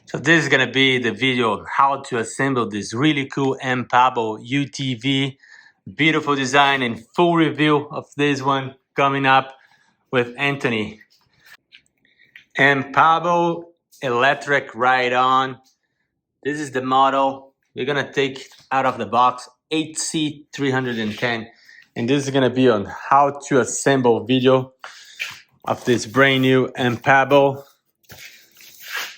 So this is gonna be the video on how to assemble this really cool ANPABO UTV. Beautiful design and full review of this one coming up with Anthony. ANPABO electric ride-on. This is the model. We're gonna take out of the box 8C310, and this is gonna be on how to assemble video of this brand new ANPABO.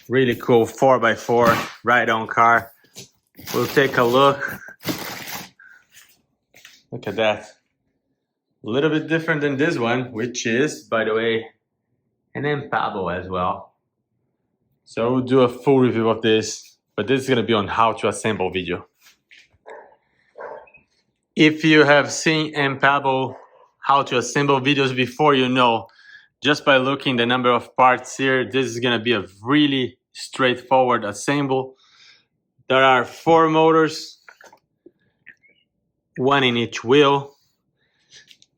Really cool 4x4 ride-on car. We'll take a look. Look at that. A little bit different than this one, which is, by the way, an ANPABO as well. So we'll do a full review of this, but this is gonna be on how to assemble video. If you have seen ANPABO how to assemble videos before, you know, just by looking the number of parts here, this is gonna be a really straightforward assemble. There are 4 motors, 1 in each wheel.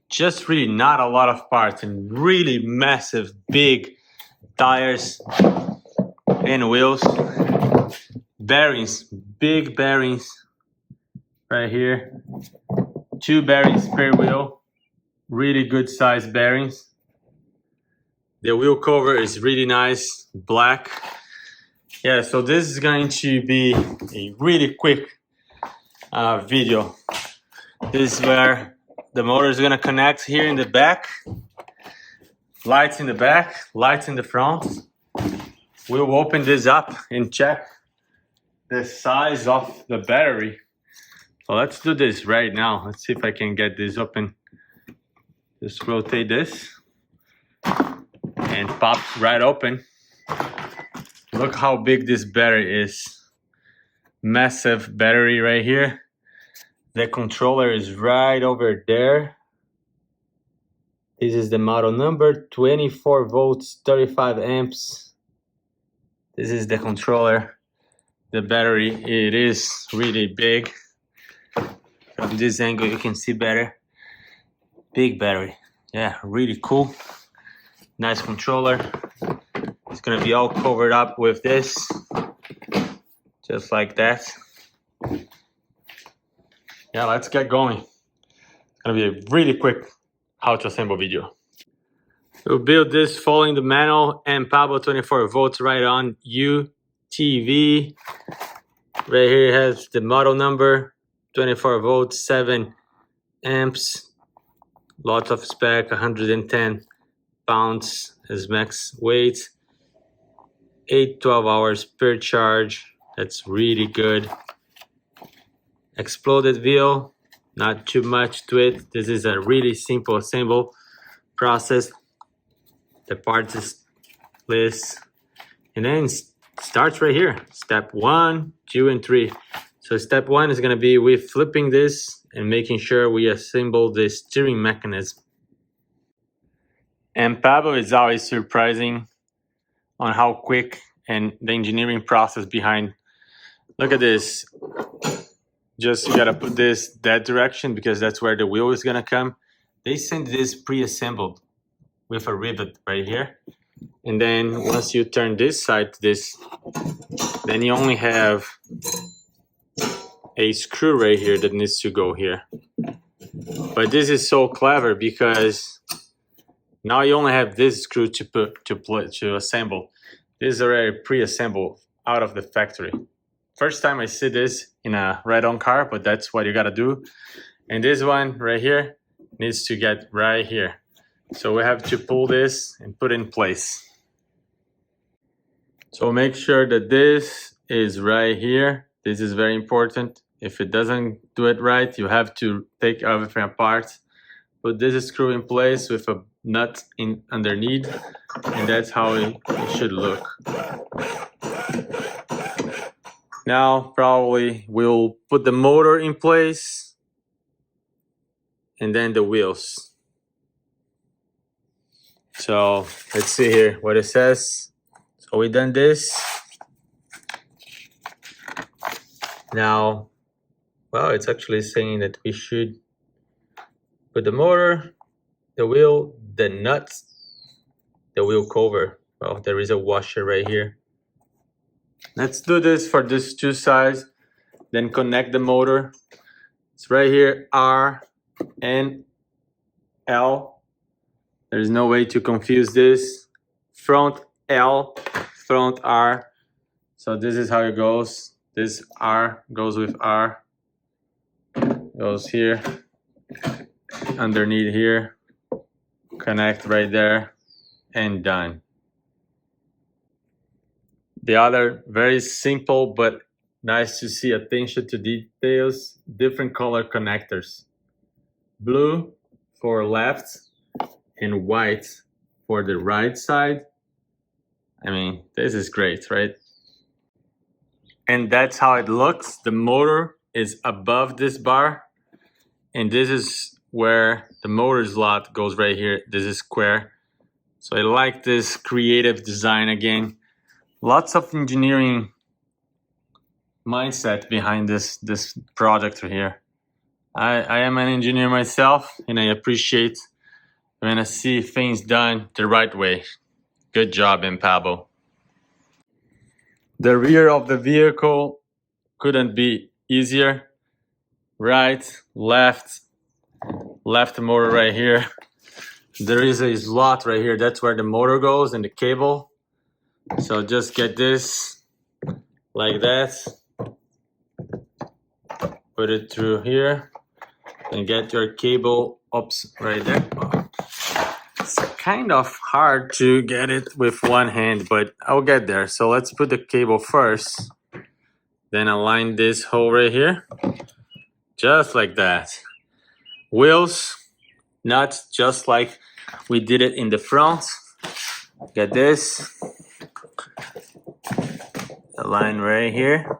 Just really not a lot of parts and really massive, big tires and wheels. Bearings, big bearings right here. 2 bearings per wheel, really good size bearings. The wheel cover is really nice, black. Yeah, so this is going to be a really quick video. This is where the motor is gonna connect here in the back. Lights in the back, lights in the front. We'll open this up and check the size of the battery. So let's do this right now. Let's see if I can get this open. Just rotate this and pop right open. Look how big this battery is. Massive battery right here. The controller is right over there. This is the model number, 24 volts, 35 amps. This is the controller. The battery, it is really big. From this angle, you can see better. Big battery. Yeah, really cool. Nice controller. It's gonna be all covered up with this. Just like that. Yeah, let's get going. It's gonna be a really quick how to assemble video. We'll build this following the manual ANPABO 24 volts ride-on UTV. Right here it has the model number, 24 volts, 7 amps. Lots of spec, 110 pounds as max weight. 8-12 hours per charge. That's really good. Exploded wheel, not too much to it. This is a really simple assemble process. The parts is list, and then starts right here. Step 1, 2, and 3. So step 1 is gonna be with flipping this and making sure we assemble the steering mechanism. ANPABO is always surprising on how quick and the engineering process behind. Look at this. Just you gotta put this that direction because that's where the wheel is gonna come. They send this pre-assembled with a rivet right here. And then once you turn this side to this, then you only have a screw right here that needs to go here. But this is so clever because now you only have this screw to assemble. This is already pre-assembled out of the factory. First time I see this in a ride-on car, but that's what you gotta do. And this one right here needs to get right here. So we have to pull this and put in place. So make sure that this is right here. This is very important. If it doesn't do it right, you have to take everything apart. Put this screw in place with a nut in underneath, and that's how it should look. Now probably we'll put the motor in place and then the wheels. So let's see here what it says. So we done this. Now, well, it's actually saying that we should put the motor, the wheel, the nuts, the wheel cover. Well, there is a washer right here. Let's do this for these two sides, then connect the motor. It's right here, R and L. There's no way to confuse this. Front L, front R. So this is how it goes. This R goes with R. Goes here, underneath here. Connect right there, and done. The other, very simple but nice to see, attention to details, different color connectors. Blue for left and white for the right side. I mean, this is great, right? And that's how it looks. The motor is above this bar, and this is where the motor slot goes right here. This is square. So I like this creative design again. Lots of engineering mindset behind this project here. I am an engineer myself, and I appreciate when I see things done the right way. Good job, ANPABO. The rear of the vehicle couldn't be easier. Right, left motor right here. There is a slot right here. That's where the motor goes and the cable. So just get this like that. Put it through here and get your cable up right there. It's kind of hard to get it with one hand, but I'll get there. So let's put the cable first, then align this hole right here, just like that. Wheels, nuts, just like we did it in the front. Get this, align right here,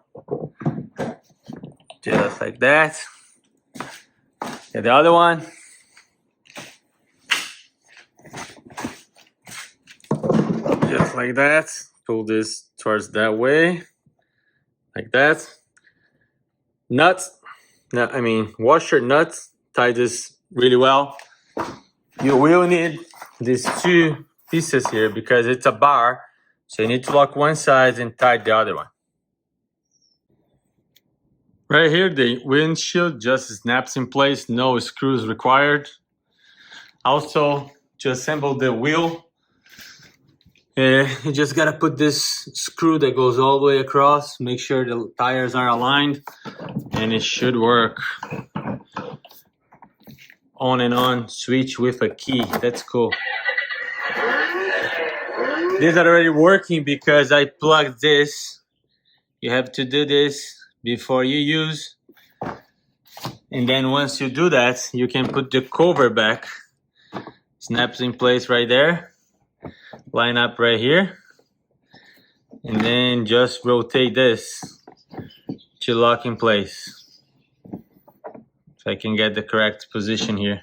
just like that. Get the other one. Just like that. Pull this towards that way, like that. Nuts, wash your nuts, tie this really well. You will need these two pieces here because it's a bar, so you need to lock one side and tie the other one. Right here, the windshield just snaps in place, no screws required. Also, to assemble the wheel, you just gotta put this screw that goes all the way across, make sure the tires are aligned, and it should work. On and on switch with a key. That's cool. These are already working because I plugged this. You have to do this before you use, and then once you do that, you can put the cover back. Snaps in place right there. Line up right here, and then just rotate this to lock in place. So I can get the correct position here.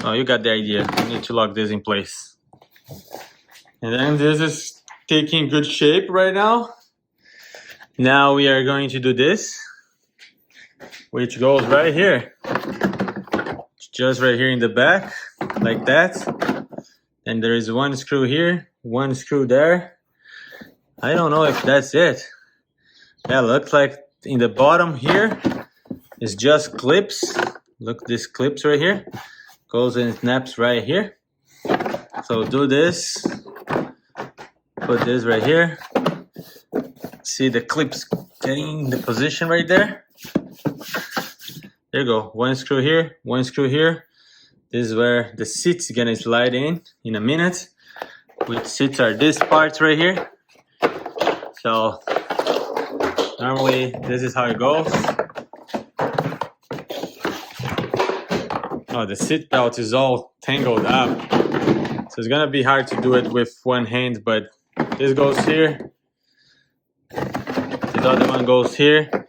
Oh, you got the idea. You need to lock this in place. And then this is taking good shape right now. Now we are going to do this, which goes right here. Just right here in the back, like that. And there is one screw here, one screw there. I don't know if that's it. Yeah, looks like in the bottom here is just clips. Look, these clips right here. Goes and snaps right here. So do this. Put this right here. See the clips getting the position right there. There you go. One screw here, one screw here. This is where the seat's gonna slide in a minute. Which seats are these parts right here. So normally this is how it goes. Oh, the seat belt is all tangled up. So it's gonna be hard to do it with one hand, but this goes here. The other one goes here.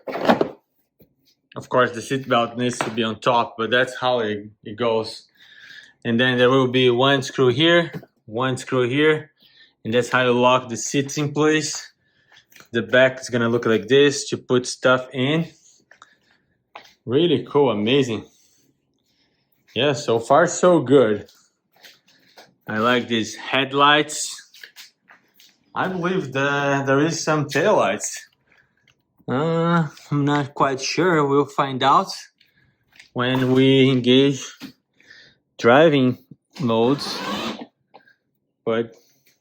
Of course, the seat belt needs to be on top, but that's how it goes. And then there will be one screw here, one screw here, and that's how you lock the seats in place. The back is gonna look like this to put stuff in. Really cool, amazing. Yeah, so far so good. I like these headlights. I believe that there is some taillights. I'm not quite sure. We'll find out when we engage driving modes. But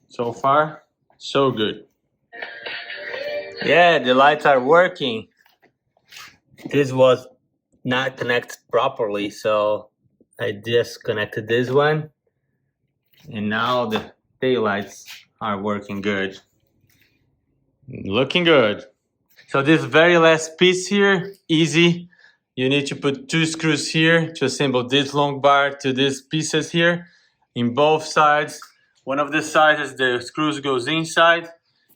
so far, so good. Yeah, the lights are working. This was not connected properly, so I disconnected this one. And now the taillights are working good. Looking good. So this very last piece here, easy. You need to put 2 screws here to assemble this long bar to these pieces here in both sides. One of the sides the screws goes inside,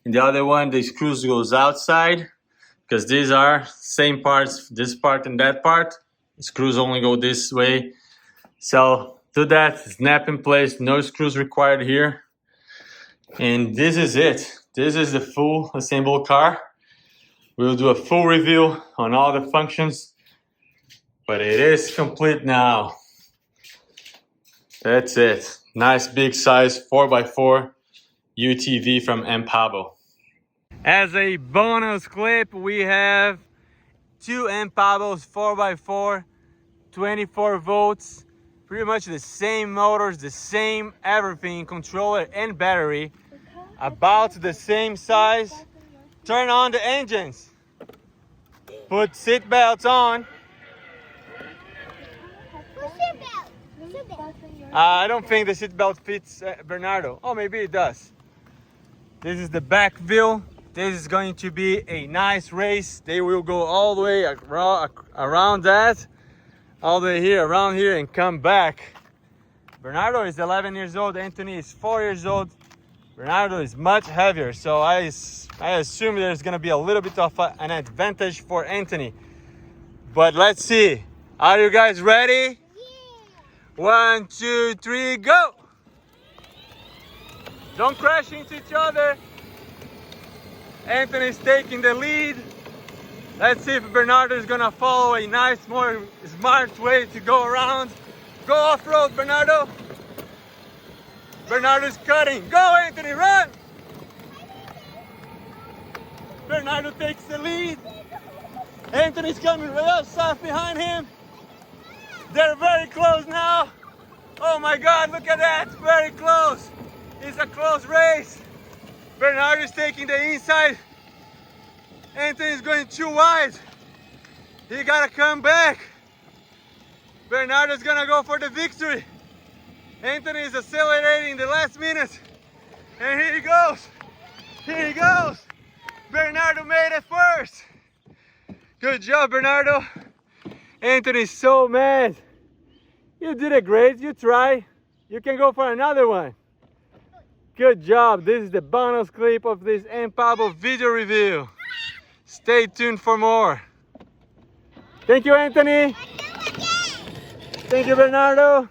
and the other one the screws goes outside, because these are same parts, this part and that part. The screws only go this way. So do that, snap in place, no screws required here. And this is it. This is the full assembled car. We'll do a full review on all the functions, but it is complete now. That's it. Nice big size 4x4 UTV from ANPABO. As a bonus clip, we have 2 ANPABOs 4x4, 24 volts, pretty much the same motors, the same everything, controller and battery, about the same size. Turn on the engines. Put seat belts on. I don't think the seat belt fits Bernardo. Oh, maybe it does. This is the back view. This is going to be a nice race. They will go all the way around that, all the way here, around here, and come back. Bernardo is 11 years old. Anthony is 4 years old. Bernardo is much heavier, so I assume there's gonna be a little bit of an advantage for Anthony. But let's see. Are you guys ready? Yeah. 1, 2, 3, go! Don't crash into each other. Anthony's taking the lead. Let's see if Bernardo is gonna follow a nice, more smart way to go around. Go off-road, Bernardo. Bernardo's cutting. Go, Anthony, run! Bernardo takes the lead. Anthony's coming right up, soft behind him. They're very close now. Oh my God, look at that, very close. It's a close race. Bernardo's taking the inside. Anthony's going too wide. He gotta come back. Bernardo's gonna go for the victory. Anthony is accelerating the last minute. And here he goes. Here he goes. Bernardo made it first. Good job, Bernardo. Anthony's so mad. You did it great. You try. You can go for another one. Good job. This is the bonus clip of this ANPABO video review. Stay tuned for more. Thank you, Anthony. Thank you, Bernardo.